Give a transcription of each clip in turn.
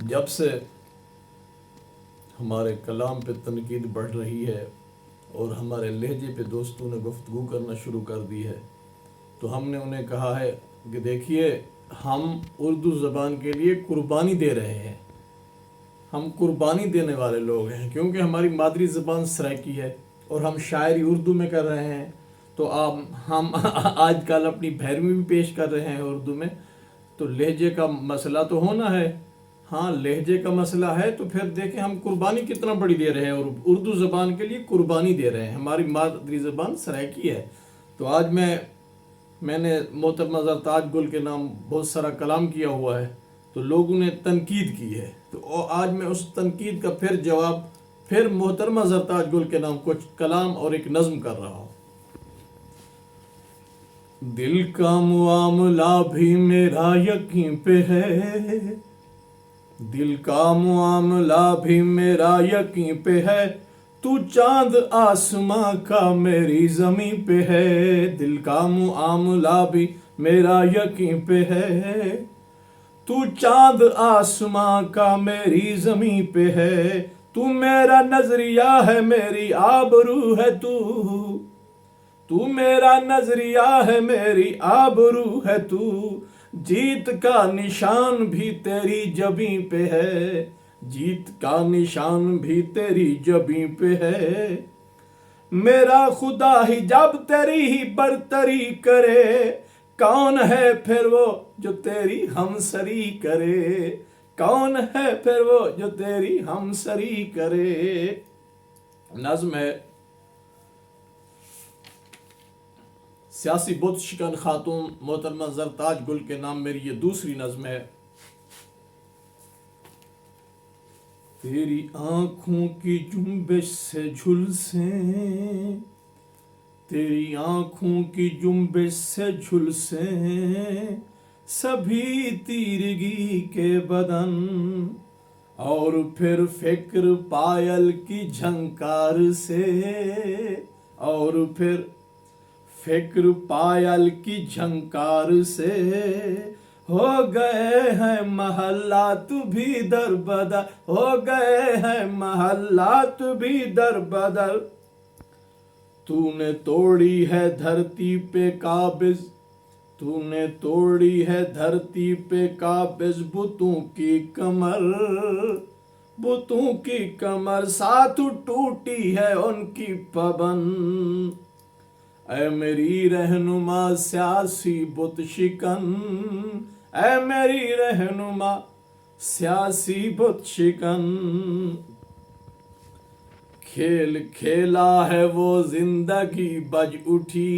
جب سے ہمارے کلام پہ تنقید بڑھ رہی ہے اور ہمارے لہجے پہ دوستوں نے گفتگو کرنا شروع کر دی ہے، تو ہم نے انہیں کہا ہے کہ دیکھیے، ہم اردو زبان کے لیے قربانی دے رہے ہیں، ہم قربانی دینے والے لوگ ہیں، کیونکہ ہماری مادری زبان سرائکی ہے اور ہم شاعری اردو میں کر رہے ہیں۔ تو ہم آج کل اپنی بھیرویں بھی پیش کر رہے ہیں اردو میں، تو لہجے کا مسئلہ تو ہونا ہے۔ ہاں، لہجے کا مسئلہ ہے تو پھر دیکھیں ہم قربانی کتنا بڑی دے رہے ہیں، اور اردو زبان کے لیے قربانی دے رہے ہیں۔ ہماری مادری زبان سرائکی ہے۔ تو آج میں نے محترمہ زرتاج گل کے نام بہت سارا کلام کیا ہوا ہے، تو لوگوں نے تنقید کی ہے، تو آج میں اس تنقید کا پھر جواب پھر محترمہ زرتاج گل کے نام کچھ کلام اور ایک نظم کر رہا ہوں۔ دل کا معاملہ بھی میرا یقین پہ ہے، دل کا معاملہ بھی میرا یقین پہ ہے، تو چاند آسماں کا میری زمین پہ ہے۔ دل کا معاملہ بھی میرا یقین پہ ہے، تو چاند آسماں کا میری زمین پہ ہے۔ تو میرا نظریہ ہے، میری آبرو ہے، تو میرا نظریہ ہے، میری آبرو ہے، تو جیت کا نشان بھی تیری جبیں پہ ہے، جیت کا نشان بھی تیری جبیں پہ ہے۔ میرا خدا ہی جب تیری ہی برتری کرے، کون ہے پھر وہ جو تیری ہمسری کرے، کون ہے پھر وہ جو تیری ہمسری کرے۔ نظم ہے سیاسی بت شکن خاتون محترمہ زرتاج گل کے نام میری یہ دوسری نظم ہے۔ تیری آنکھوں کی جنبش سے جھلسیں، تیری آنکھوں کی جنبش سے جھلسیں سبھی تیرگی کے بدن، اور پھر فکر پائل کی جھنکار سے، اور پھر فکر پائل کی جھنکار سے ہو گئے ہیں محلات بھی در بدر، ہو گئے ہیں محلات بھی در بدر۔ تو نے توڑی ہے دھرتی پہ قابض، تو نے توڑی ہے دھرتی پہ قابض بتوں کی کمر، بتوں کی کمر ساتھ ٹوٹی ہے ان کی پابند۔ اے میری رہنما سیاسی بت شکن، اے میری رہنما سیاسی بت شکن، کھیل کھیلا ہے وہ زندگی بج اٹھی،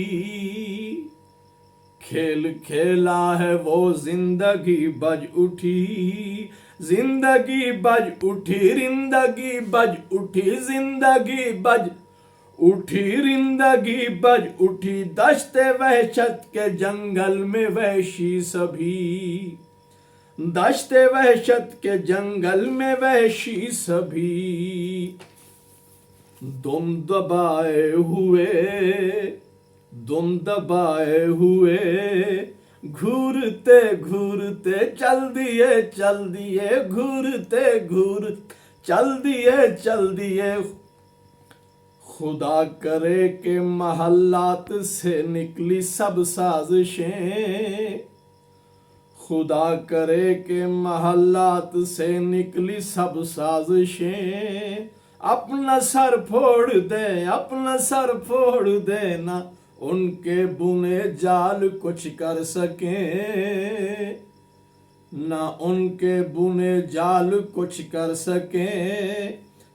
کھیل کھیلا ہے وہ زندگی بج اٹھی، زندگی بج اٹھی، رندگی بج اٹھی، زندگی بج اٹھی، رندگی بج اٹھی، دشت وحشت کے جنگل میں وحشی سبھی، دشت وحشت کے جنگل میں وحشی سبھی۔ دم دبائے ہوئے، دم دبائے ہوئے گھورتے گھورتے چل دیے، چل دیے گھورتے گھورتے چل دیے، چل دیے۔ خدا کرے کہ محلات سے نکلی سب سازشیں، خدا کرے کہ محلات سے نکلی سب سازشیں، اپنا سر پھوڑ دے، اپنا سر پھوڑ دے، نہ ان کے بنے جال کچھ کر سکیں، نہ ان کے بنے جال کچھ کر سکیں۔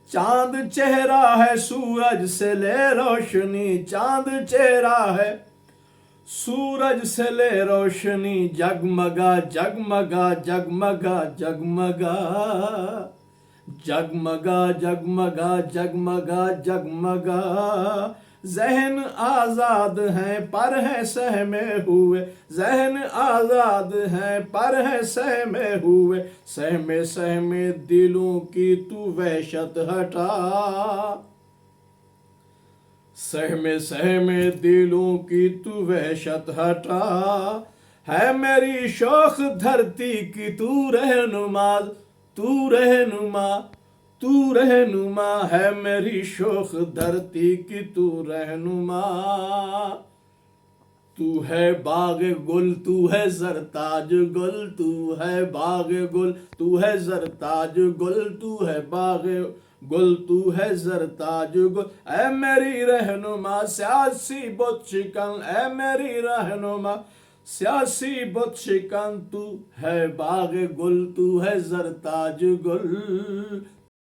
چاند چہرہ ہے سورج سے لے روشنی، چاند چہرہ ہے سورج سے لے روشنی، جگمگا جگمگا جگمگا جگمگا، جگمگا جگمگا جگمگا جگمگا۔ ذہن آزاد ہیں پر ہے سہمے ہوئے، ذہن آزاد ہیں پر ہے سہمے ہوئے، سہمے سہمے دلوں کی تو وحشت ہٹا، سہمے سہمے دلوں کی تو وحشت ہٹا۔ ہے میری شوخ دھرتی کی تو رہنما، تو رہنما ہے میری شوخ دھرتی کی تو رہنما تو ہے باغ گل تو ہے زرتاج گل تو ہے باغ گل تو ہے زرتاج گل تو ہے باغ گل تو ہے زرتاج گل اے میری رہنما سیاسی بت شکن اے میری رہنما سیاسی بت شکن تو ہے باغ گل تو ہے زرتاج گل